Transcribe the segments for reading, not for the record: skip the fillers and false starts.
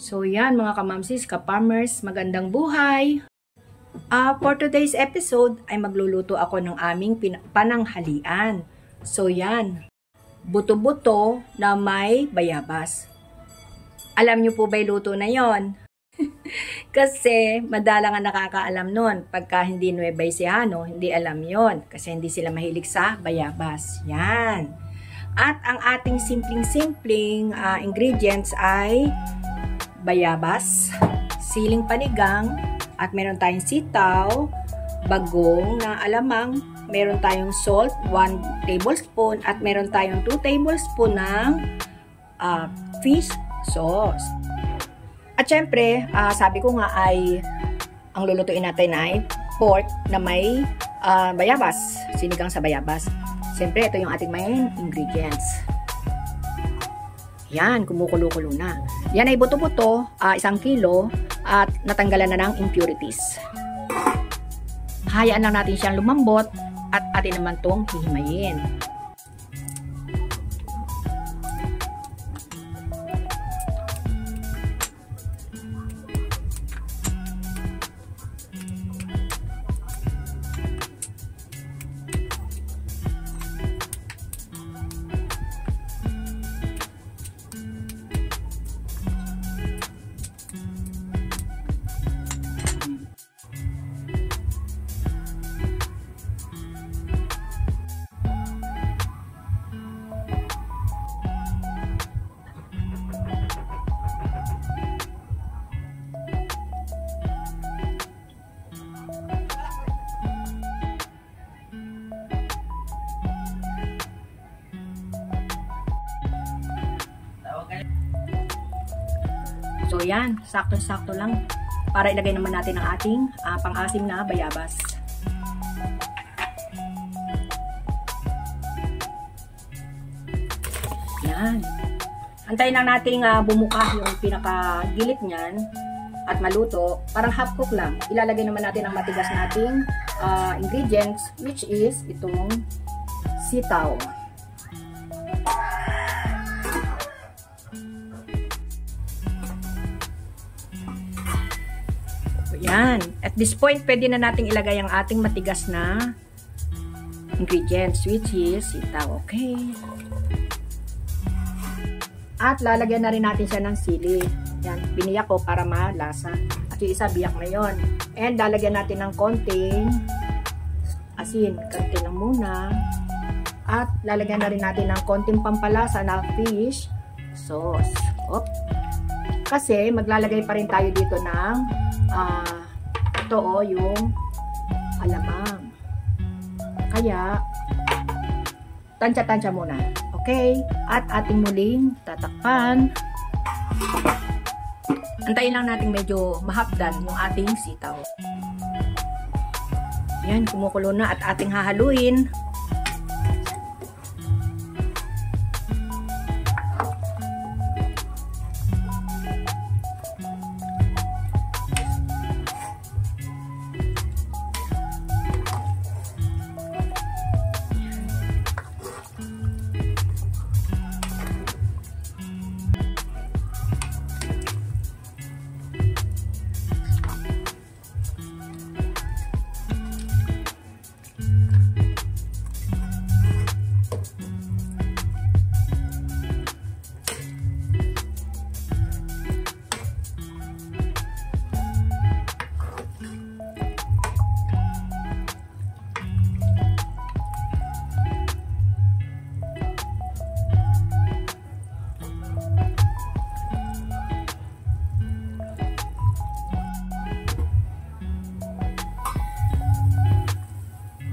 So yan mga kamamsis, kapamers, magandang buhay! For today's episode ay magluluto ako ng aming pananghalian. So yan, buto-buto na may bayabas. Alam niyo po ba yung luto na yon? Kasi madalang ang nakakaalam nun. Pagka hindi Nueva Ecija, hindi alam yon. Kasi hindi sila mahilig sa bayabas. Yan. At ang ating simpleng-simpleng ingredients ay bayabas, siling panigang, at meron tayong sitaw, bagong na alamang, meron tayong salt, 1 tablespoon, at meron tayong 2 tablespoon ng fish sauce. At syempre, sabi ko nga ay, ang lulutuin natin ay pork na may bayabas, sinigang sa bayabas. Siyempre, ito yung ating main ingredients. Yan, kumukulo-kulo na. Yan ay buto-buto, 1 kilo, at natanggalan na ng impurities. Hayaan lang natin siyang lumambot, at atin naman itong hihimayin. So yan, sakto-sakto lang para ilagay naman natin ang ating pang-asim na bayabas. Yan. Antayin lang nating bumuka yung pinaka-gilid niyan at maluto. Parang half cook lang. Ilalagay naman natin ang matigas nating ingredients, which is itong sitaw. Yan. At this point, pwede na nating ilagay ang ating matigas na ingredients, which is sitaw. Okay. At lalagyan na rin natin siya ng sili. Yan. Biniyak ko para malasa. At yung isa, biyak na yon. And lalagyan natin ng konting asin. Konti lang muna. At lalagyan na rin natin ng konting pampalasa na fish sauce. Op. Kasi maglalagay pa rin tayo dito ng ito yung alamang. Kaya tansya-tansya muna. Okay? At ating muling tatakpan. Antayin lang natin medyo mahapdan yung ating sitaw. Yan, kumukulo na at ating hahaluin.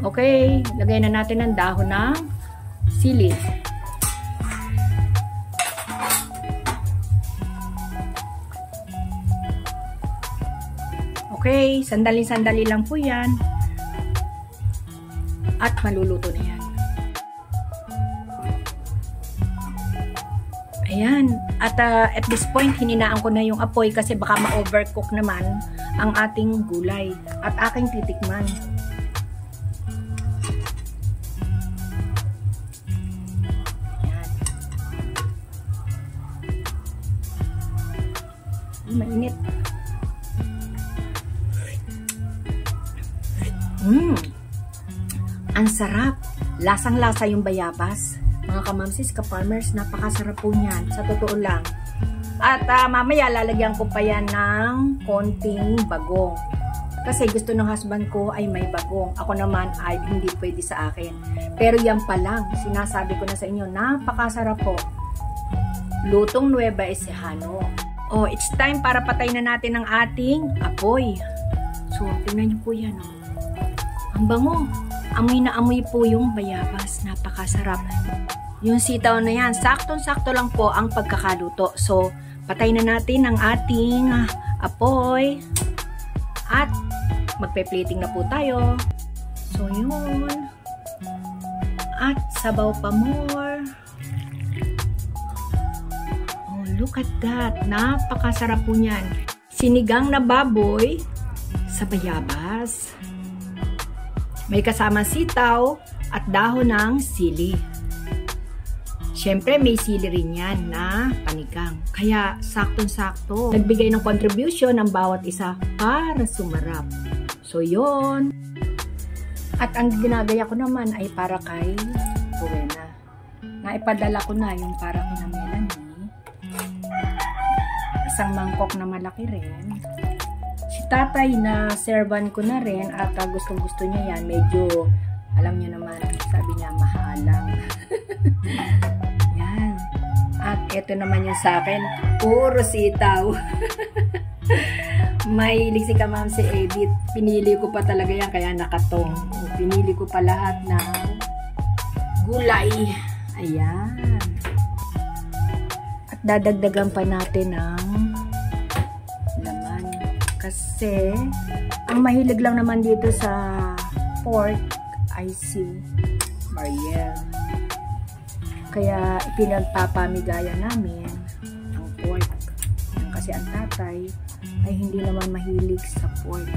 Okay, lagay na natin ang dahon ng sili. Okay, sandali-sandali lang po yan. At maluluto na yan. Ayan. At this point, hininaan ko na yung apoy kasi baka ma-overcook naman ang ating gulay. At aking titikman. Mainit. Ang sarap. Lasang-lasa yung bayabas. Mga kamamsis, ka-farmers, napakasarap po niyan. Sa totoo lang. At mamaya lalagyan ko pa yan ng konting bagong. Kasi gusto ng husband ko ay may bagong. Ako naman ay hindi pwede sa akin. Pero yan pa lang. Sinasabi ko na sa inyo, napakasarap po. Lutong Nueva Ecijano. Oh, it's time para patay na natin ang ating apoy. So, tingnan niyo po yan. Oh. Ang bango. Amoy na amoy po yung bayabas. Napakasarap. Yung sitaw na yan, saktong-sakto lang po ang pagkakaluto. So, patay na natin ang ating apoy. At magpe-plating na po tayo. So, yun. At sabaw pa more. Oh, look at that. Napakasarap po niyan. Sinigang na baboy sa bayabas. May kasama sitaw at dahon ng sili. Siyempre, may sili rin yan na panigang. Kaya, saktong-sakto. Nagbigay ng contribution ang bawat isa para sumarap. So, yon. At ang ginagaya ko naman ay para kay Rowena. Naipadala ko na yung para kina Melanie. Isang mangkok na malaki rin. Si tatay na servan ko na rin at gustong-gusto niya yan. Medyo, alam niyo naman, sabi niya, mahalang. Yan. At ito naman yung sa akin, puro sitaw. Mahilig si Kamam si Edith. Pinili ko pa talaga yan, kaya nakatong. Pinili ko pa lahat ng gulay. Ayan. At dadagdagan pa natin ng laman. Kasi, ang mahilig lang naman dito sa pork ay si Mariel. Kaya ipinagpapamigaya namin ang pork. Kasi ang tatay ay hindi naman mahilig sa pork.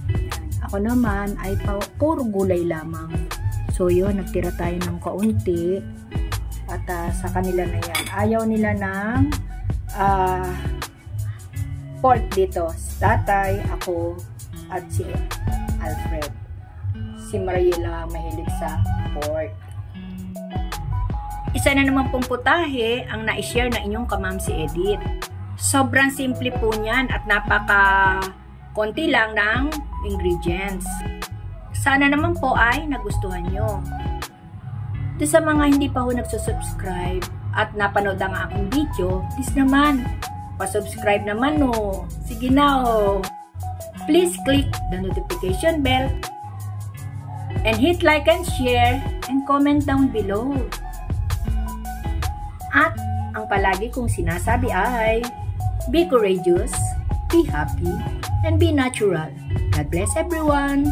Yan. Ako naman ay puro gulay lamang. So yun, nagtira tayo ng kaunti. At sa kanila na yan. Ayaw nila ng pork dito. Si tatay, ako, at si Alfred. Si Mariela mahilig sa pork. Isa na naman pong putahe ang na-share na inyong Kamam si Edith. Sobrang simple po niyan at napaka-konti lang ng ingredients. Sana naman po ay nagustuhan nyo. Doon sa mga hindi pa ho nagsusubscribe at napanood ang aking video, please naman, pa-subscribe naman o. Sige na o. Please click the notification bell and hit like and share and comment down below. At ang palagi kong sinasabi ay, be courageous, be happy, and be natural. God bless everyone!